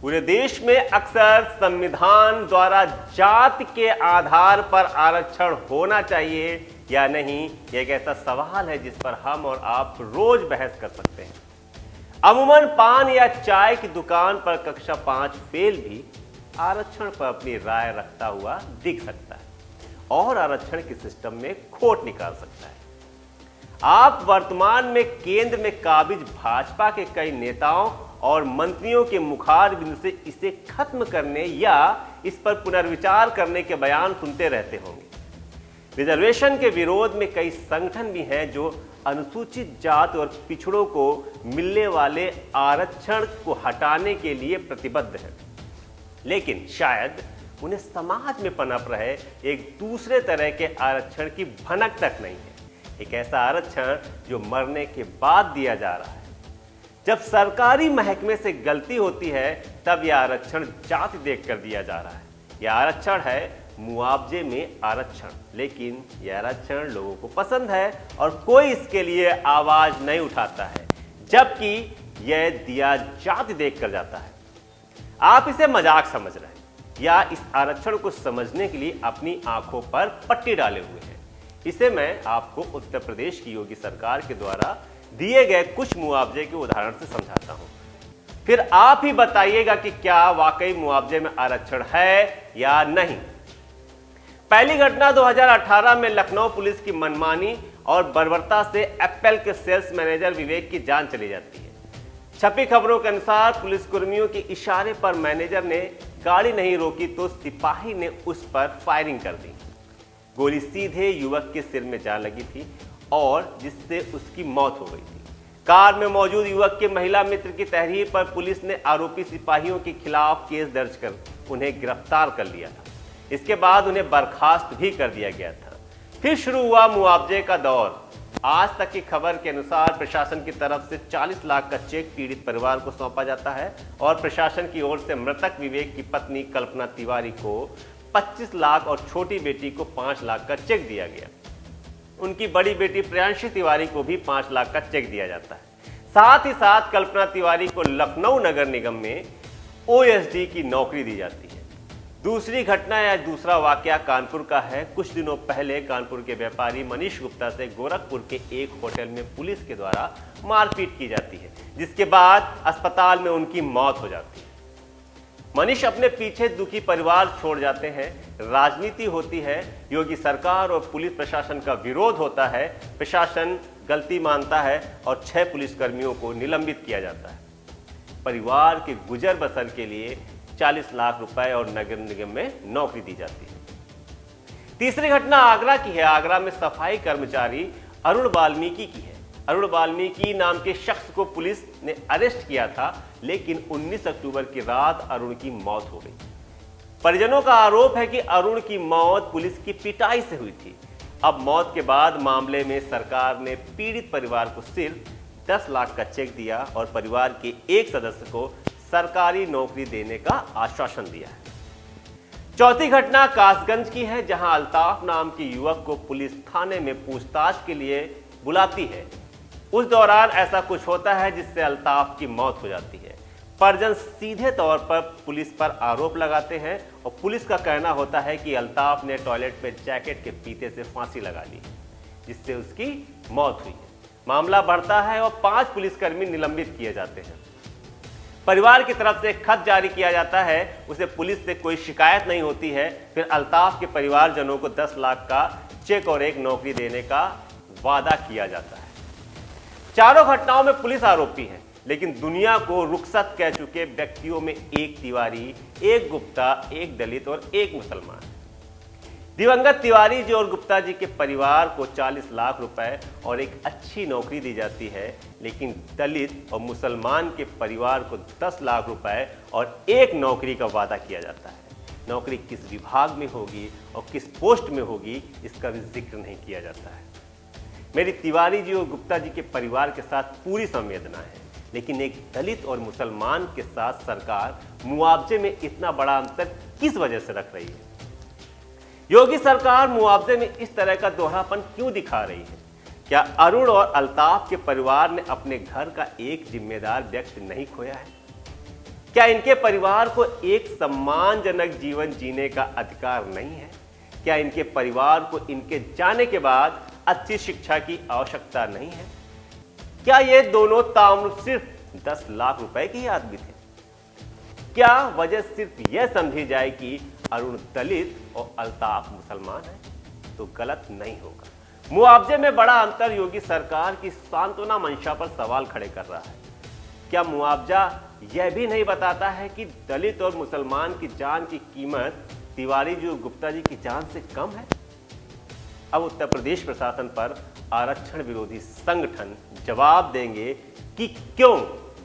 पूरे देश में अक्सर संविधान द्वारा जाति के आधार पर आरक्षण होना चाहिए या नहीं, यह एक ऐसा सवाल है जिस पर हम और आप रोज बहस कर सकते हैं। अमूमन पान या चाय की दुकान पर कक्षा 5 फेल भी आरक्षण पर अपनी राय रखता हुआ दिख सकता है और आरक्षण के सिस्टम में खोट निकाल सकता है। आप वर्तमान में केंद्र में काबिज भाजपा के कई नेताओं और मंत्रियों के मुखार बिंदु से इसे खत्म करने या इस पर पुनर्विचार करने के बयान सुनते रहते होंगे। रिजर्वेशन के विरोध में कई संगठन भी हैं जो अनुसूचित जाति और पिछड़ों को मिलने वाले आरक्षण को हटाने के लिए प्रतिबद्ध हैं, लेकिन शायद उन्हें समाज में पनप रहे एक दूसरे तरह के आरक्षण की भनक तक नहीं है। एक ऐसा आरक्षण जो मरने के बाद दिया जा रहा है। जब सरकारी महकमे से गलती होती है तब यह आरक्षण जाति देखकर दिया जा रहा है। यह आरक्षण है मुआवजे में आरक्षण, लेकिन यह आरक्षण लोगों को पसंद है और कोई इसके लिए आवाज नहीं उठाता है, जबकि यह दिया जाति देखकर जाता है। आप इसे मजाक समझ रहे हैं या इस आरक्षण को समझने के लिए अपनी आंखों पर पट्टी डाले हुए हैं। इसे मैं आपको उत्तर प्रदेश की योगी सरकार के द्वारा दिए गए कुछ मुआवजे के उदाहरण से समझाता हूं, फिर आप ही बताइएगा कि क्या वाकई मुआवजे में आरक्षण है या नहीं। पहली घटना 2018 में लखनऊ पुलिस की मनमानी और बर्बरता से एप्पल के सेल्स मैनेजर विवेक की जान चली जाती है। छपी खबरों के अनुसार पुलिसकर्मियों के इशारे पर मैनेजर ने गाड़ी नहीं रोकी तो सिपाही ने उस पर फायरिंग कर दी। गोली सीधे युवक के सिर में जा लगी थी और जिससे उसकी मौत हो गई थी। कार में मौजूद युवक के महिला मित्र की तहरीर पर पुलिस ने आरोपी सिपाहियों के खिलाफ केस दर्ज कर उन्हें गिरफ्तार कर लिया था। इसके बाद उन्हें बर्खास्त भी कर दिया गया था। फिर शुरू हुआ मुआवजे का दौर। आज तक की खबर के अनुसार प्रशासन की तरफ से 40 लाख का चेक पीड़ित परिवार को सौंपा जाता है और प्रशासन की ओर से मृतक विवेक की पत्नी कल्पना तिवारी को 25 लाख और छोटी बेटी को 5 लाख का चेक दिया गया। उनकी बड़ी बेटी प्रियांशी तिवारी को भी 5 लाख का चेक दिया जाता है। साथ ही साथ कल्पना तिवारी को लखनऊ नगर निगम में ओएसडी की नौकरी दी जाती है। दूसरी घटना या दूसरा वाकया कानपुर का है। कुछ दिनों पहले कानपुर के व्यापारी मनीष गुप्ता से गोरखपुर के एक होटल में पुलिस के द्वारा मारपीट की जाती है, जिसके बाद अस्पताल में उनकी मौत हो जाती है। मनीष अपने पीछे दुखी परिवार छोड़ जाते हैं। राजनीति होती है, योगी सरकार और पुलिस प्रशासन का विरोध होता है। प्रशासन गलती मानता है और 6 पुलिसकर्मियों को निलंबित किया जाता है। परिवार के गुजर बसर के लिए 40 लाख रुपए और नगर निगम में नौकरी दी जाती है। तीसरी घटना आगरा की है। आगरा में सफाई कर्मचारी अरुण वाल्मीकि की है। अरुण वाल्मीकि नाम के शख्स को पुलिस ने अरेस्ट किया था, लेकिन 19 अक्टूबर की रात अरुण की मौत हो गई। परिजनों का आरोप है कि अरुण की मौत पुलिस की पिटाई से हुई थी। अब मौत के बाद मामले में सरकार ने पीड़ित परिवार को सिर्फ 10 लाख का चेक दिया और परिवार के एक सदस्य को सरकारी नौकरी देने का आश्वासन दिया है। चौथी घटना कासगंज की है, जहां अल्ताफ नाम के युवक को पुलिस थाने में पूछताछ के लिए बुलाती है। उस दौरान ऐसा कुछ होता है जिससे अल्ताफ की मौत हो जाती है। परिजन सीधे तौर पर पुलिस पर आरोप लगाते हैं और पुलिस का कहना होता है कि अल्ताफ ने टॉयलेट में जैकेट के फीते से फांसी लगा ली, जिससे उसकी मौत हुई है। मामला बढ़ता है और 5 पुलिसकर्मी निलंबित किए जाते हैं। परिवार की तरफ से खत जारी किया जाता है, उसे पुलिस से कोई शिकायत नहीं होती है। फिर अल्ताफ के परिवारजनों को 10 लाख का चेक और एक नौकरी देने का वादा किया जाता है। चारों घटनाओं में पुलिस आरोपी है, लेकिन दुनिया को रुखसत कह चुके व्यक्तियों में एक तिवारी, एक गुप्ता, एक दलित और एक मुसलमान। दिवंगत तिवारी जी और गुप्ता जी के परिवार को 40 लाख रुपए और एक अच्छी नौकरी दी जाती है, लेकिन दलित और मुसलमान के परिवार को 10 लाख रुपए और एक नौकरी का वादा किया जाता है। नौकरी किस विभाग में होगी और किस पोस्ट में होगी, इसका भी जिक्र नहीं किया जाता है। मेरी तिवारी जी और गुप्ता जी के परिवार के साथ पूरी संवेदना है, लेकिन एक दलित और मुसलमान के साथ सरकार मुआवजे में इतना बड़ा अंतर किस वजह से रख रही है? योगी सरकार मुआवजे में इस तरह का दोहरापन क्यों दिखा रही है? क्या अरुण और अल्ताफ के परिवार ने अपने घर का एक जिम्मेदार व्यक्ति नहीं खोया है? क्या इनके परिवार को एक सम्मानजनक जीवन जीने का अधिकार नहीं है? क्या इनके परिवार को इनके जाने के बाद अच्छी शिक्षा की आवश्यकता नहीं है? क्या ये दोनों ताउम्र सिर्फ 10 लाख रुपए के ही आदमी थे? क्या वजह सिर्फ यह समझी जाए कि अरुण दलित और अल्ताफ मुसलमान है? तो गलत नहीं होगा। मुआवजे में बड़ा अंतर योगी सरकार की सांत्वना मंशा पर सवाल खड़े कर रहा है। क्या मुआवजा यह भी नहीं बताता है कि दलित और मुसलमान की जान की कीमत तिवारी जी और गुप्ता जी की जान से कम है? अब उत्तर प्रदेश प्रशासन पर आरक्षण विरोधी संगठन जवाब देंगे कि क्यों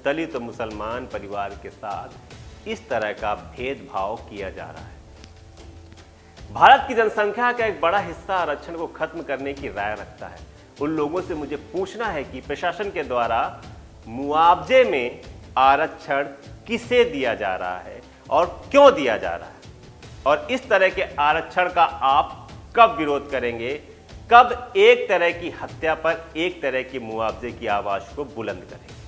दलित और मुसलमान परिवार के साथ इस तरह का भेदभाव किया जा रहा है। भारत की जनसंख्या का एक बड़ा हिस्सा आरक्षण को खत्म करने की राय रखता है। उन लोगों से मुझे पूछना है कि प्रशासन के द्वारा मुआवजे में आरक्षण किसे दिया जा रहा है और क्यों दिया जा रहा है, और इस तरह के आरक्षण का आप कब विरोध करेंगे, कब एक तरह की हत्या पर एक तरह की मुआवजे की आवाज को बुलंद करेंगे।